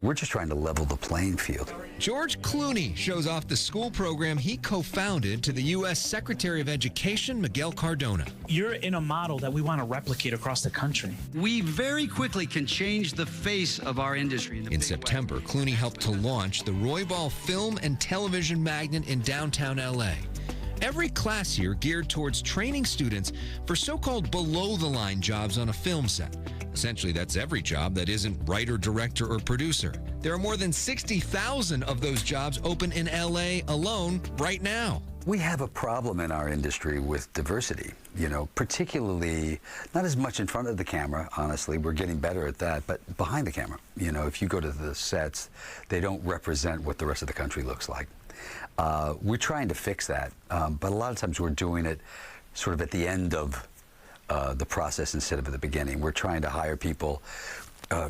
We're just trying to level the playing field. George Clooney shows off the school program he co-founded to the U.S. Secretary of Education, Miguel Cardona. You're in a model that we want to replicate across the country. We very quickly can change the face of our industry. In September, Clooney helped to launch the Roybal film and television magnet in downtown L.A. Every class here geared towards training students for so-called below-the-line jobs on a film set. Essentially, that's every job that isn't writer, director, or producer. There are more than 60,000 of those jobs open in L.A. alone right now. We have a problem in our industry with diversity, particularly not as much in front of the camera, honestly. We're getting better at that, but behind the camera. If you go to the sets, they don't represent what the rest of the country looks like. We're trying to fix that, but a lot of times we're doing it sort of at the end of the process instead of at the beginning. We're trying to hire people,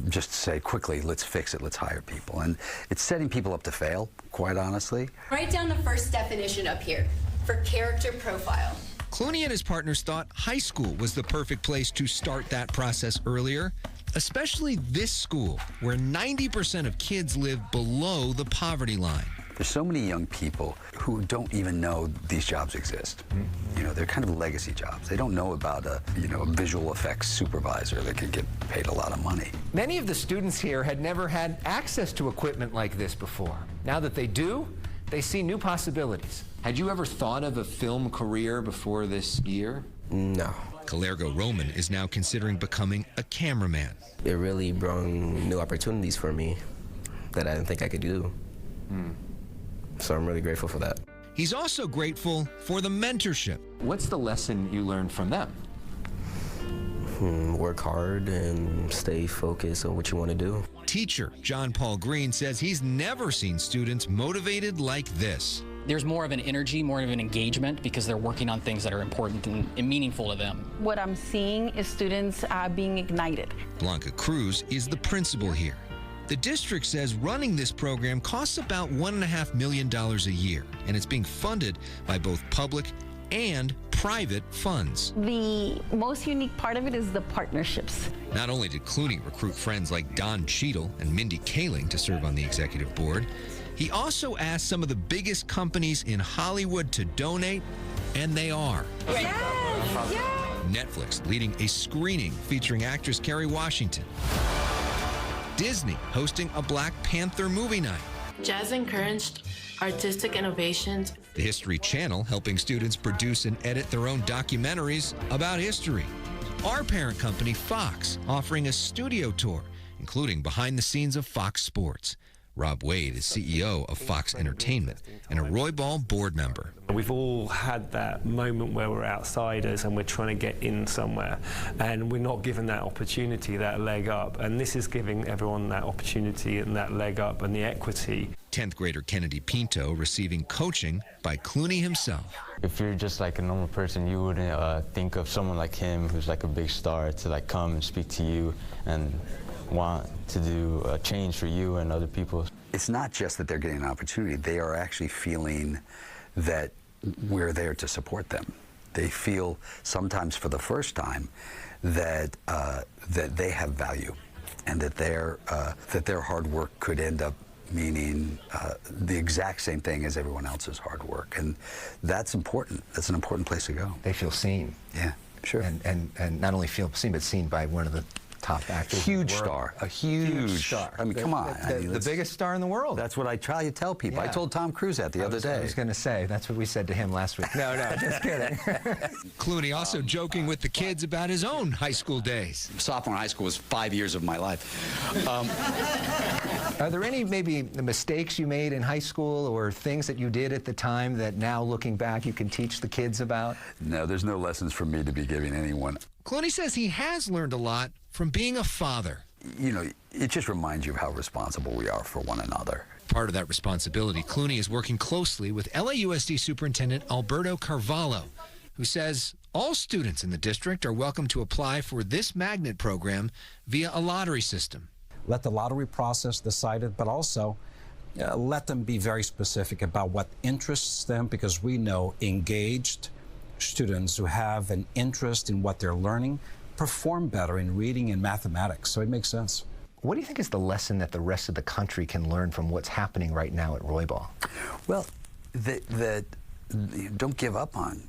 just to say quickly, let's fix it, let's hire people. And it's setting people up to fail, quite honestly. Write down the first definition up here for character profile. Clooney and his partners thought high school was the perfect place to start that process earlier, especially this school, where 90% of kids live below the poverty line. There's so many young people who don't even know these jobs exist. They're kind of legacy jobs. They don't know about a visual effects supervisor that could get paid a lot of money. Many of the students here had never had access to equipment like this before. Now that they do, they see new possibilities. Had you ever thought of a film career before this year? No. Calergo Roman is now considering becoming a cameraman. It really brought new opportunities for me that I didn't think I could do. So I'm really grateful for that. He's also grateful for the mentorship. What's the lesson you learned from them? Work hard and stay focused on what you want to do. Teacher John Paul Green says he's never seen students motivated like this. There's more of an energy, more of an engagement, because they're working on things that are important and meaningful to them. What I'm seeing is students being ignited. Blanca Cruz is the principal here. The district says running this program costs about $1.5 million a year, and it's being funded by both public and private funds. The most unique part of it is the partnerships. Not only did Clooney recruit friends like Don Cheadle and Mindy Kaling to serve on the executive board, he also asked some of the biggest companies in Hollywood to donate, and they are. Yes! Netflix leading a screening featuring actress Kerry Washington. Disney hosting a Black Panther movie night. Jazz encouraged artistic innovations. The History Channel helping students produce and edit their own documentaries about history. Our parent company, Fox, offering a studio tour, including behind the scenes of Fox Sports. Rob Wade is CEO of Fox Entertainment and a Roybal board member. We've all had that moment where we're outsiders and we're trying to get in somewhere, and we're not given that opportunity, that leg up. And this is giving everyone that opportunity and that leg up and the equity. 10th grader Kennedy Pinto receiving coaching by Clooney himself. If you're just like a normal person, you wouldn't think of someone like him who's like a big star to like come and speak to you and want to do a change for you and other people. It's not just that they're getting an opportunity. They are actually feeling that we're there to support them. They feel sometimes for the first time that that they have value, and that their hard work could end up meaning the exact same thing as everyone else's hard work, and that's important. That's an important place to go. They feel seen. Yeah, sure. And not only feel seen, but seen by one of the top actors. Huge star, a huge star. I mean, come on. The biggest star in the world. That's what I try to tell people. Yeah. I told Tom Cruise that the other day. I was going to say, that's what we said to him last week. No, just kidding. Clooney also joking with the kids about his own high school days. Sophomore in high school was 5 years of my life. Are there any maybe mistakes you made in high school or things that you did at the time that now looking back you can teach the kids about? No, there's no lessons for me to be giving anyone. Clooney says he has learned a lot from being a father. It just reminds you of how responsible we are for one another. Part of that responsibility, Clooney is working closely with LAUSD Superintendent Alberto Carvalho, who says all students in the district are welcome to apply for this magnet program via a lottery system. Let the lottery process decide it, but also let them be very specific about what interests them, because we know engaged students who have an interest in what they're learning perform better in reading and mathematics, so it makes sense. What do you think is the lesson that the rest of the country can learn from what's happening right now at Roybal? Well, that don't give up on,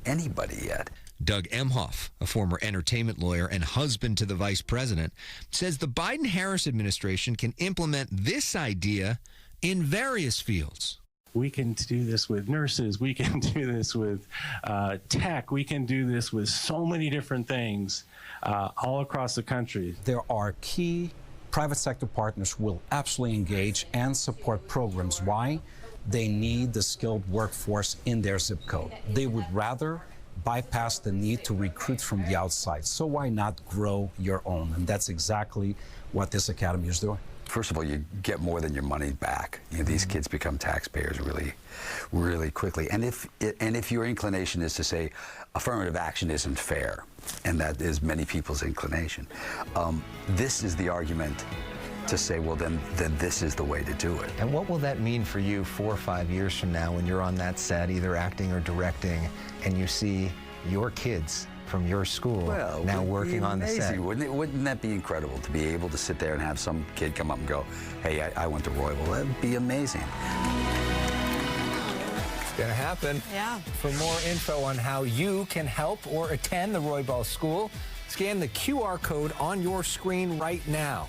anybody yet. Doug Emhoff, a former entertainment lawyer and husband to the vice president, says the Biden-Harris administration can implement this idea in various fields. We can do this with nurses. We can do this with tech. We can do this with so many different things all across the country. There are key private sector partners who will absolutely engage and support programs. Why? They need the skilled workforce in their zip code. They would rather bypass the need to recruit from the outside. So why not grow your own? And that's exactly what this academy is doing. First of all, you get more than your money back. These kids become taxpayers really, really quickly. And if your inclination is to say affirmative action isn't fair, and that is many people's inclination, this is the argument to say, well, then this is the way to do it. And what will that mean for you 4 or 5 years from now when you're on that set, either acting or directing, and you see your kids from your school now working on the set? Wouldn't that be incredible to be able to sit there and have some kid come up and go, hey, I went to Roybal? That would be amazing. It's going to happen. Yeah. For more info on how you can help or attend the Roybal School, scan the QR code on your screen right now.